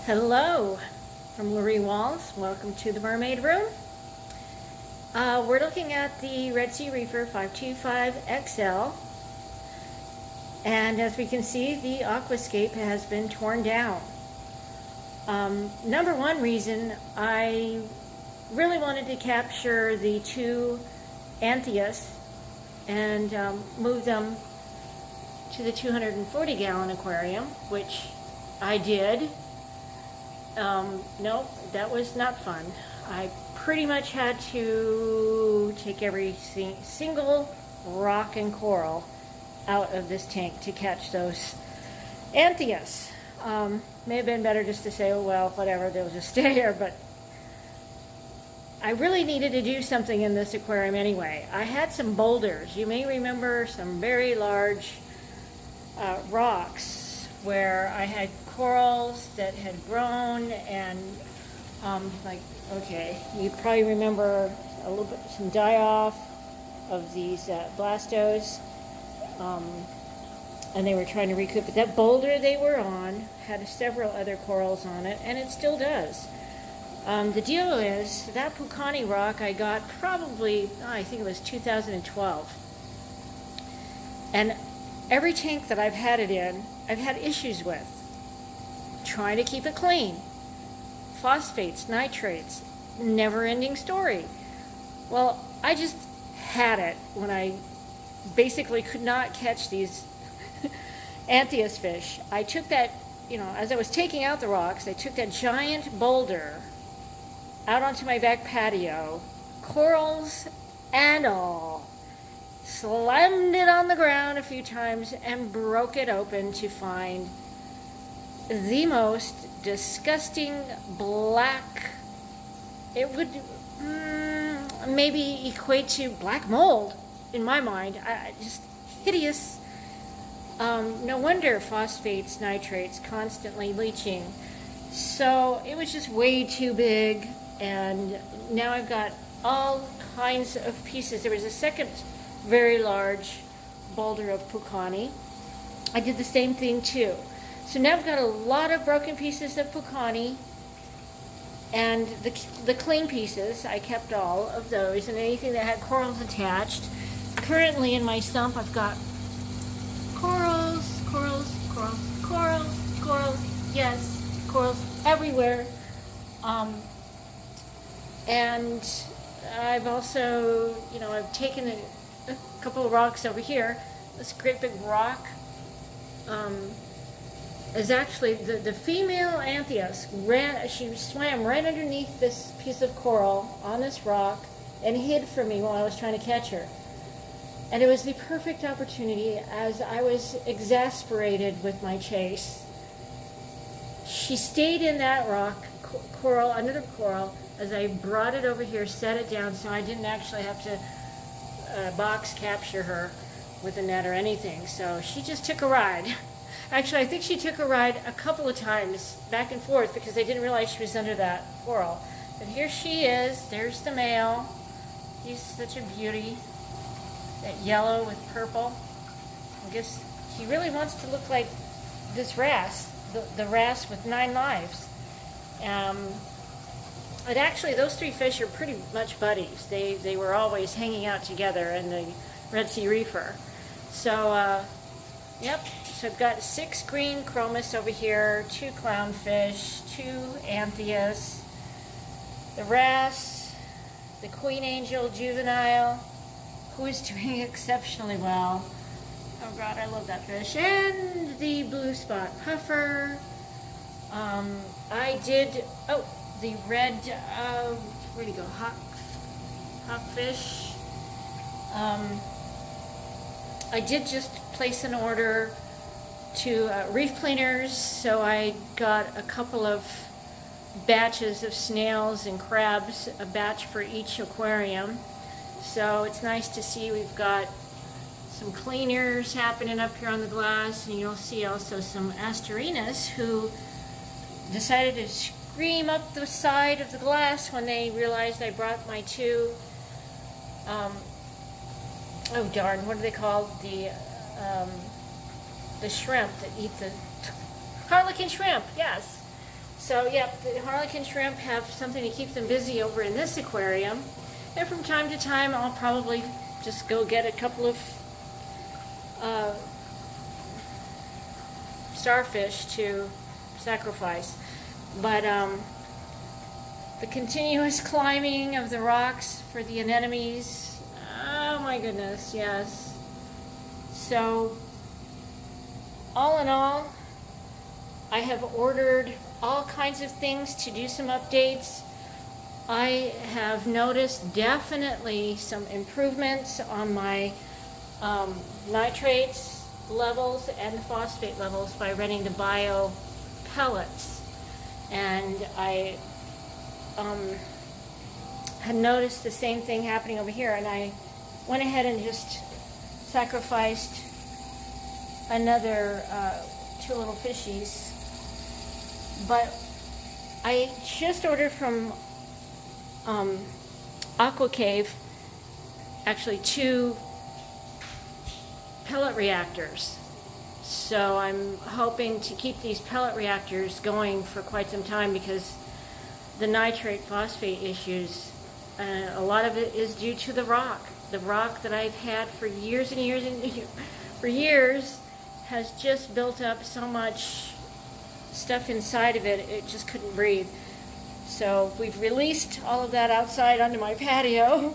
Hello from Lurie Walls. Welcome to the Mermaid Room. We're looking at the Redsea Reefer 525XL, and as we can see, the aquascape has been torn down. Number one reason, I really wanted to capture the two Antheas and move them to the 240-gallon aquarium, which I did. No, that was not fun. I pretty much had to take every single rock and coral out of this tank to catch those Antheas. May have been better just to say, oh well, whatever, they'll just stay here, but I really needed to do something in this aquarium anyway. I had some boulders. You may remember some very large rocks where I had corals that had grown, and you probably remember a little bit, some die-off of these blastos, and they were trying to recoup. But that boulder they were on had several other corals on it, and it still does. The deal is, that Pucani rock I got probably, I think it was 2012. And every tank that I've had it in, I've had issues with. Trying to keep it clean. Phosphates, nitrates, never-ending story. Well, I just had it when I basically could not catch these Antheas fish. I took that, as I was taking out the rocks, I took that giant boulder out onto my back patio, corals and all, slammed it on the ground a few times and broke it open to find the most disgusting black, it would maybe equate to black mold in my mind. Just hideous. No wonder phosphates, nitrates, constantly leaching. So it was just way too big, and now I've got all kinds of pieces. There was a second very large boulder of Pucani. I did the same thing too. So now I've got a lot of broken pieces of Pucani, and the clean pieces, I kept all of those, and anything that had corals attached. Currently in my sump I've got corals, corals, corals, corals, corals, yes, corals everywhere. And I've also, I've taken a couple of rocks over here. This great big rock is actually the female Antheas she swam right underneath this piece of coral on this rock and hid from me while I was trying to catch her. And it was the perfect opportunity as I was exasperated with my chase. She stayed in that rock, coral, under the coral, as I brought it over here, set it down, so I didn't actually have to box capture her with a net or anything. So she just took a ride. Actually, I think she took a ride a couple of times back and forth because I didn't realize she was under that coral. But here she is. There's the male. He's such a beauty. That yellow with purple. I guess he really wants to look like this wrasse, the wrasse with 9 lives. But actually, those three fish are pretty much buddies. They were always hanging out together in the Redsea Reefer. So, yep. So I've got 6 green chromis over here, 2 clownfish, 2 Antheas, the wrasse, the queen angel juvenile, who is doing exceptionally well. Oh God, I love that fish. And the blue spot puffer. I did, the red, where'd he go? Hawkfish. I did just place an order to reef cleaners, so I got a couple of batches of snails and crabs, a batch for each aquarium. So it's nice to see we've got some cleaners happening up here on the glass, and you'll see also some Asterinas who decided to scream up the side of the glass when they realized I brought my 2 oh darn, what are they called? The shrimp that eat the harlequin shrimp, yes. So, yeah, the Harlequin shrimp have something to keep them busy over in this aquarium. And from time to time, I'll probably just go get a couple of starfish to sacrifice. But the continuous climbing of the rocks for the anemones, oh my goodness, yes. So, all in all, I have ordered all kinds of things to do some updates. I have noticed definitely some improvements on my nitrates levels and phosphate levels by running the bio pellets. And I had noticed the same thing happening over here, and I went ahead and just sacrificed another 2 little fishies. But I just ordered from Aqua Cave actually 2 pellet reactors. So I'm hoping to keep these pellet reactors going for quite some time, because the nitrate phosphate issues, a lot of it is due to the rock. The rock that I've had for years and years and for years has just built up so much stuff inside of it, it just couldn't breathe. So we've released all of that outside onto my patio,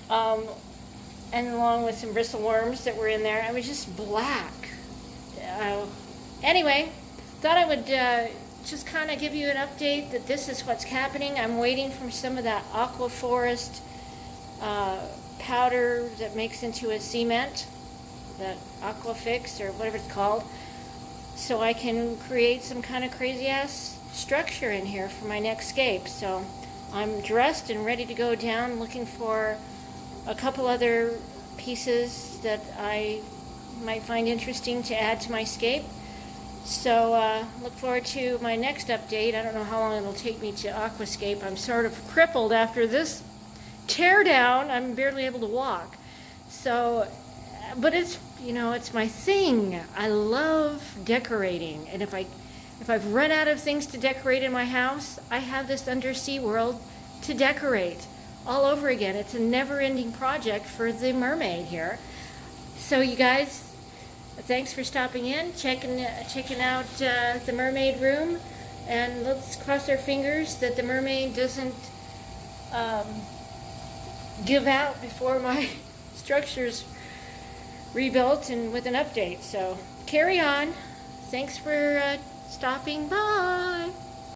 and along with some bristleworms that were in there. It was just black. Anyway, thought I would just kind of give you an update that this is what's happening. I'm waiting for some of that aqua forest powder that makes into a cement, that aqua fix or whatever it's called, so I can create some kind of crazy ass structure in here for my next scape. So I'm dressed and ready to go down, looking for a couple other pieces that I might find interesting to add to my scape. So look forward to my next update. I don't know how long it'll take me to aquascape. I'm sort of crippled after this tear down. I'm barely able to walk. So, but it's, you know, it's my thing. I love decorating, and if I've run out of things to decorate in my house, I have this undersea world to decorate all over again. It's a never-ending project for the mermaid here. So you guys, thanks for stopping in, checking out the mermaid room, and let's cross our fingers that the mermaid doesn't give out before my structure's rebuilt and with an update. So carry on. Thanks for stopping by.